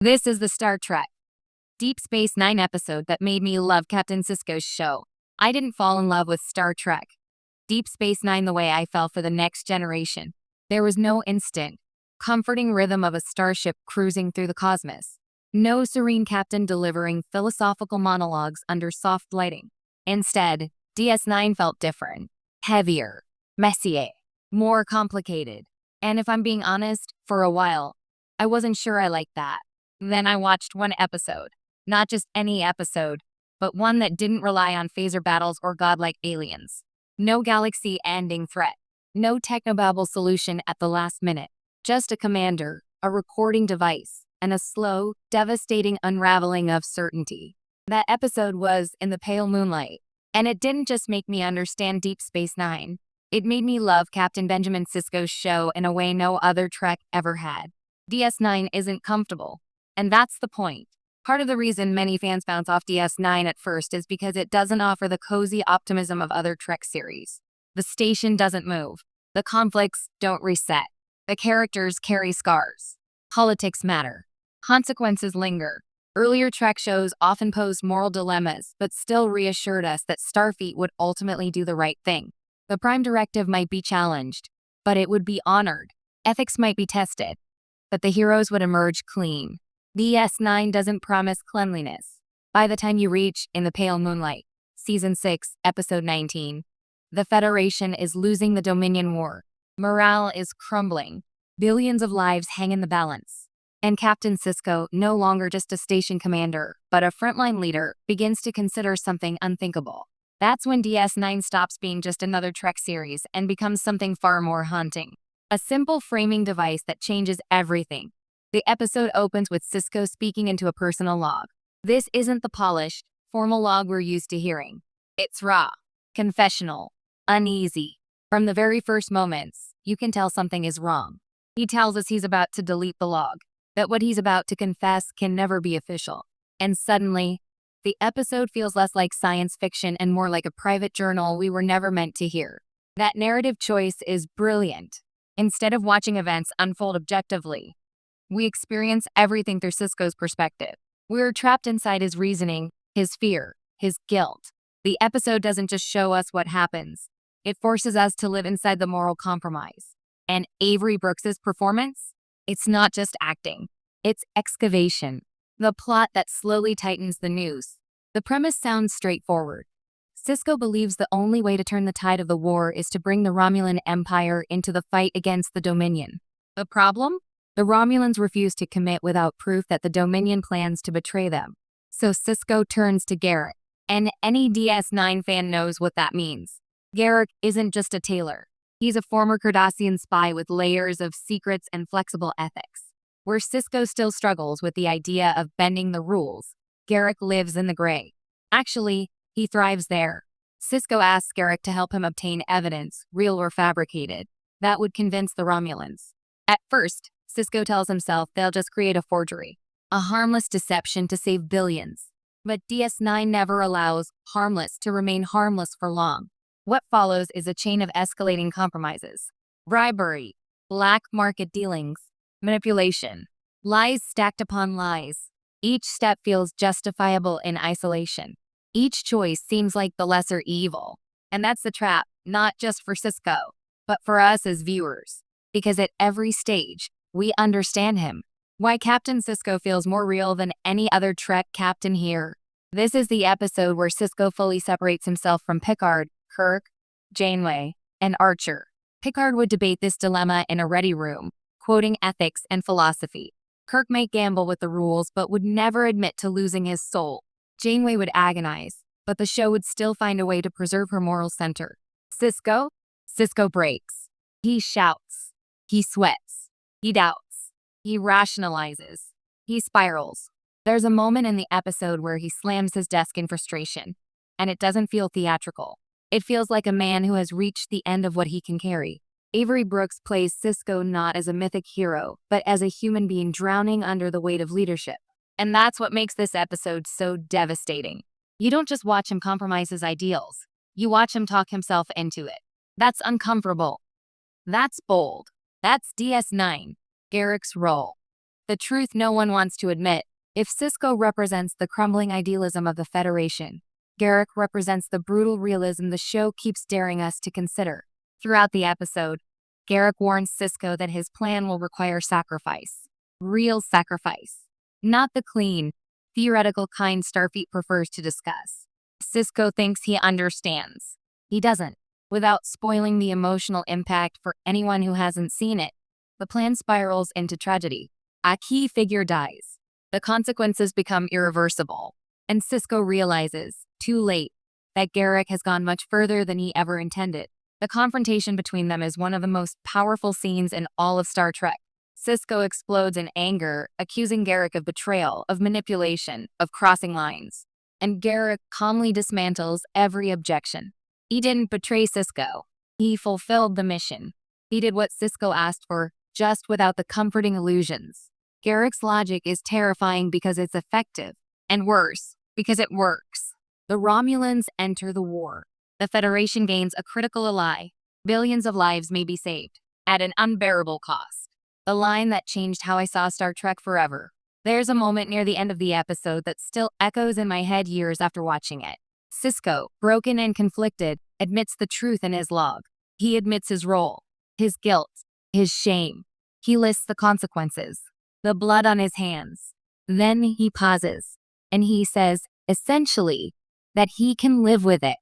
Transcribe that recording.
This is the Star Trek Deep Space Nine episode that made me love Captain Sisko's show. I didn't fall in love with Star Trek Deep Space Nine the way I fell for the Next Generation. There was no instant, comforting rhythm of a starship cruising through the cosmos. No serene captain delivering philosophical monologues under soft lighting. Instead, DS9 felt different, heavier, messier, more complicated. And if I'm being honest, for a while, I wasn't sure I liked that. Then I watched one episode. Not just any episode, but one that didn't rely on phaser battles or godlike aliens. No galaxy-ending threat. No technobabble solution at the last minute. Just a commander, a recording device, and a slow, devastating unraveling of certainty. That episode was In the Pale Moonlight. And it didn't just make me understand Deep Space Nine. It made me love Captain Benjamin Sisko's show in a way no other Trek ever had. DS9 isn't comfortable. And that's the point. Part of the reason many fans bounce off DS9 at first is because it doesn't offer the cozy optimism of other Trek series. The station doesn't move. The conflicts don't reset. The characters carry scars. Politics matter. Consequences linger. Earlier Trek shows often posed moral dilemmas, but still reassured us that Starfleet would ultimately do the right thing. The Prime Directive might be challenged, but it would be honored. Ethics might be tested, but the heroes would emerge clean. DS9 doesn't promise cleanliness. By the time you reach In the Pale Moonlight, Season 6, Episode 19, the Federation is losing the Dominion War. Morale is crumbling. Billions of lives hang in the balance. And Captain Sisko, no longer just a station commander, but a frontline leader, begins to consider something unthinkable. That's when DS9 stops being just another Trek series and becomes something far more haunting. A simple framing device that changes everything. The episode opens with Sisko speaking into a personal log. This isn't the polished, formal log we're used to hearing. It's raw, confessional, uneasy. From the very first moments, you can tell something is wrong. He tells us he's about to delete the log, that what he's about to confess can never be official. And suddenly, the episode feels less like science fiction and more like a private journal we were never meant to hear. That narrative choice is brilliant. Instead of watching events unfold objectively, we experience everything through Sisko's perspective. We're trapped inside his reasoning, his fear, his guilt. The episode doesn't just show us what happens. It forces us to live inside the moral compromise. And Avery Brooks's performance? It's not just acting. It's excavation. The plot that slowly tightens the noose. The premise sounds straightforward. Sisko believes the only way to turn the tide of the war is to bring the Romulan Empire into the fight against the Dominion. The problem? The Romulans refuse to commit without proof that the Dominion plans to betray them. So Sisko turns to Garak. And any DS9 fan knows what that means. Garak isn't just a tailor. He's a former Cardassian spy with layers of secrets and flexible ethics. Where Sisko still struggles with the idea of bending the rules, Garak lives in the gray. Actually, he thrives there. Sisko asks Garak to help him obtain evidence, real or fabricated, that would convince the Romulans. At first, Sisko tells himself they'll just create a forgery, a harmless deception to save billions. But DS9 never allows harmless to remain harmless for long. What follows is a chain of escalating compromises. Bribery, black market dealings, manipulation, lies stacked upon lies. Each step feels justifiable in isolation. Each choice seems like the lesser evil. And that's the trap, not just for Sisko, but for us as viewers. Because at every stage, we understand him. Why Captain Sisko feels more real than any other Trek captain here. This is the episode where Sisko fully separates himself from Picard, Kirk, Janeway, and Archer. Picard would debate this dilemma in a ready room, quoting ethics and philosophy. Kirk might gamble with the rules but would never admit to losing his soul. Janeway would agonize, but the show would still find a way to preserve her moral center. Sisko breaks. He shouts. He sweats. He doubts. He rationalizes. He spirals. There's a moment in the episode where he slams his desk in frustration, and it doesn't feel theatrical. It feels like a man who has reached the end of what he can carry. Avery Brooks plays Sisko not as a mythic hero, but as a human being drowning under the weight of leadership. And that's what makes this episode so devastating. You don't just watch him compromise his ideals. You watch him talk himself into it. That's uncomfortable. That's bold. That's DS9, Garak's role. the truth no one wants to admit. If Sisko represents the crumbling idealism of the Federation, Garrick represents the brutal realism the show keeps daring us to consider. Throughout the episode, Garrick warns Sisko that his plan will require sacrifice. Real sacrifice. Not the clean, theoretical kind Starfleet prefers to discuss. Sisko thinks he understands. He doesn't. Without spoiling the emotional impact for anyone who hasn't seen it, the plan spirals into tragedy. A key figure dies. The consequences become irreversible. And Sisko realizes, too late, that Garrick has gone much further than he ever intended. The confrontation between them is one of the most powerful scenes in all of Star Trek. Sisko explodes in anger, accusing Garrick of betrayal, of manipulation, of crossing lines. And Garrick calmly dismantles every objection. He didn't betray Sisko. He fulfilled the mission. He did what Sisko asked for, just without the comforting illusions. Garrick's logic is terrifying because it's effective, and worse, because it works. The Romulans enter the war. The Federation gains a critical ally. Billions of lives may be saved, at an unbearable cost. The line that changed how I saw Star Trek forever. There's a moment near the end of the episode that still echoes in my head years after watching it. Sisko, broken and conflicted, admits the truth in his log. He admits his role, his guilt, his shame. He lists the consequences, the blood on his hands. Then he pauses, and he says, essentially, that he can live with it.